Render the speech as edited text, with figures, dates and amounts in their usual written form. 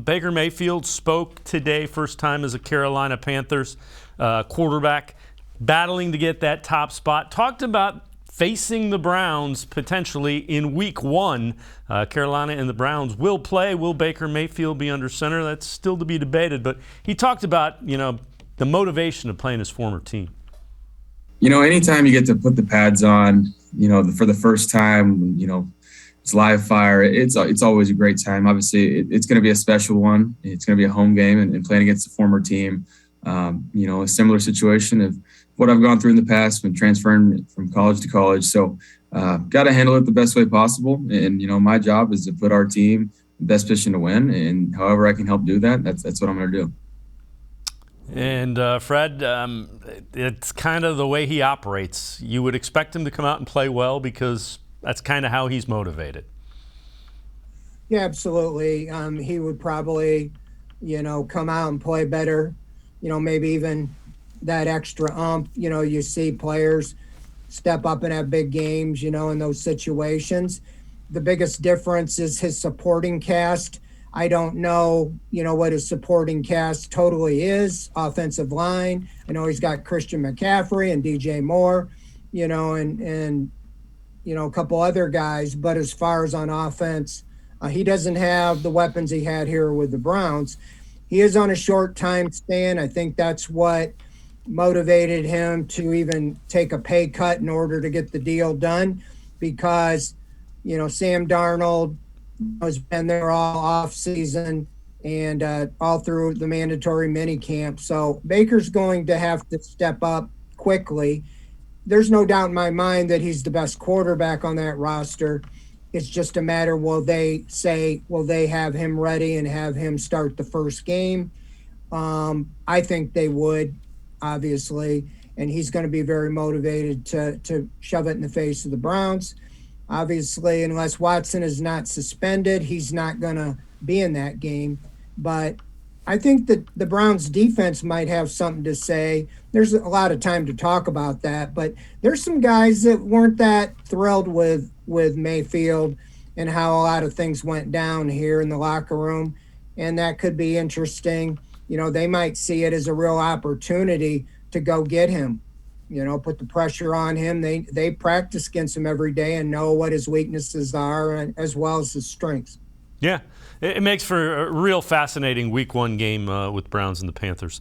Baker Mayfield spoke today, first time as a Carolina Panthers quarterback, battling to get that top spot. Talked about facing the Browns potentially in week 1. Carolina and the Browns will play. Will Baker Mayfield be under center? That's still to be debated. But he talked about, the motivation of playing his former team. Anytime you get to put the pads on, for the first time, it's live fire. It's always a great time. Obviously, it's going to be a special one. It's going to be a home game and playing against a former team. A similar situation of what I've gone through in the past when transferring from college to college. So got to handle it the best way possible. And, my job is to put our team in the best position to win. And however I can help do that, that's what I'm going to do. And Fred, it's kind of the way he operates. You would expect him to come out and play well because that's kind of how he's motivated. Yeah, absolutely. He would probably, come out and play better. Maybe even that extra you see players step up and have big games, in those situations. The biggest difference is his supporting cast. I don't know, what his supporting cast totally is. Offensive line. I know he's got Christian McCaffrey and DJ Moore, and a couple other guys. But as far as on offense, he doesn't have the weapons he had here with the Browns. He is on a short time span. I think that's what motivated him to even take a pay cut in order to get the deal done, because, Sam Darnold has been there all off season and all through the mandatory mini camp. So Baker's going to have to step up quickly. There's no doubt in my mind that he's the best quarterback on that roster. It's just a matter, will they have him ready and have him start the first game? I think they would, obviously, and he's going to be very motivated to shove it in the face of the Browns. Obviously, unless Watson is not suspended, he's not going to be in that game. But I think that the Browns defense might have something to say. There's a lot of time to talk about that, but there's some guys that weren't that thrilled with Mayfield and how a lot of things went down here in the locker room, and that could be interesting. They might see it as a real opportunity to go get him, put the pressure on him. They practice against him every day and know what his weaknesses are as well as his strengths. Yeah, it makes for a real fascinating week 1 game with Browns and the Panthers.